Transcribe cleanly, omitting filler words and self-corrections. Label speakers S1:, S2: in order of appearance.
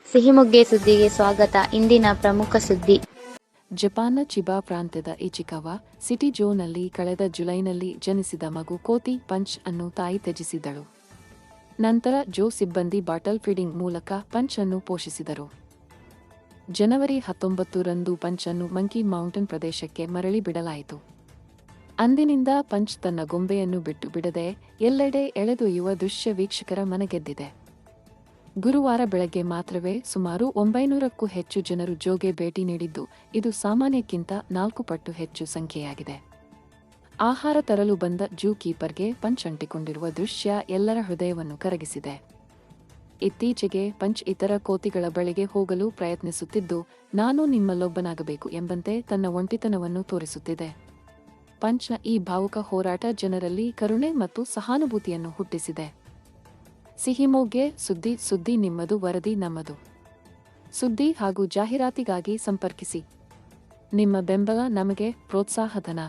S1: ಸಿಹಿಮೊಗ್ಗೆ ಸುದ್ದಿಗೆ ಸ್ವಾಗತ. ಇಂದಿನ ಪ್ರಮುಖ ಸುದ್ದಿ.
S2: ಜಪಾನ್ನ ಚಿಬಾ ಪ್ರಾಂತ್ಯದ ಇಚಿಕವಾ ಸಿಟಿ ಜೋನಲ್ಲಿ ಕಳೆದ ಜುಲೈನಲ್ಲಿ ಜನಿಸಿದ ಮಗು ಕೋತಿ ಪಂಚ್ ಅನ್ನು ತಾಯಿ ತ್ಯಜಿಸಿದಳು. ನಂತರ ಜೋ ಸಿಬ್ಬಂದಿ ಬಾಟಲ್ ಫೀಡಿಂಗ್ ಮೂಲಕ ಪಂಚ್ ಅನ್ನು ಪೋಷಿಸಿದರು. ಜನವರಿ 19ರಂದು ಪಂಚ್ ಅನ್ನು ಮಂಕಿ ಮೌಂಟನ್ ಪ್ರದೇಶಕ್ಕೆ ಮರಳಿ ಬಿಡಲಾಯಿತು. ಅಂದಿನಿಂದ ಪಂಚ್ ತನ್ನ ಗೊಂಬೆಯನ್ನು ಬಿಟ್ಟು ಬಿಡದೆ ಎಲ್ಲೆಡೆ ಎಳೆದೊಯ್ಯುವ ದೃಶ್ಯ ವೀಕ್ಷಕರ ಮನಗೆದ್ದಿದೆ. ಗುರುವಾರ ಬೆಳಗ್ಗೆ ಮಾತ್ರವೇ ಸುಮಾರು 900ಕ್ಕೂ ಹೆಚ್ಚು ಜನರು ಜೋಗೆ ಭೇಟಿ ನೀಡಿದ್ದು, ಇದು ಸಾಮಾನ್ಯಕ್ಕಿಂತ 4 ಪಟ್ಟು ಹೆಚ್ಚು ಸಂಖ್ಯೆಯಾಗಿದೆ. ಆಹಾರ ತರಲು ಬಂದ ಜೂ ಕೀಪರ್ಗೆ ಪಂಚ್ ಅಂಟಿಕೊಂಡಿರುವ ದೃಶ್ಯ ಎಲ್ಲರ ಹೃದಯವನ್ನು ಕರಗಿಸಿದೆ. ಇತ್ತೀಚೆಗೆ ಪಂಚ್ ಇತರ ಕೋತಿಗಳ ಬಳಿಗೆ ಹೋಗಲು ಪ್ರಯತ್ನಿಸುತ್ತಿದ್ದು, ನಾನು ನಿಮ್ಮಲ್ಲೊಬ್ಬನಾಗಬೇಕು ಎಂಬಂತೆ ತನ್ನ ಒಂಟಿತನವನ್ನು ತೋರಿಸುತ್ತಿದೆ. ಪಂಚ್ನ ಈ ಭಾವುಕ ಹೋರಾಟ ಜನರಲ್ಲಿ ಕರುಣೆ ಮತ್ತು ಸಹಾನುಭೂತಿಯನ್ನು ಹುಟ್ಟಿಸಿದೆ. ಸಿಹಿಮೊಗ್ಗೆ ಸುದ್ದಿ ನಿಮ್ಮದು, ವರದಿ ನಮ್ಮದು. ಸುದ್ದಿ ಹಾಗೂ ಜಾಹೀರಾತಿಗಾಗಿ ಸಂಪರ್ಕಿಸಿ. ನಿಮ್ಮ ಬೆಂಬಲ ನಮಗೆ ಪ್ರೋತ್ಸಾಹಧನ.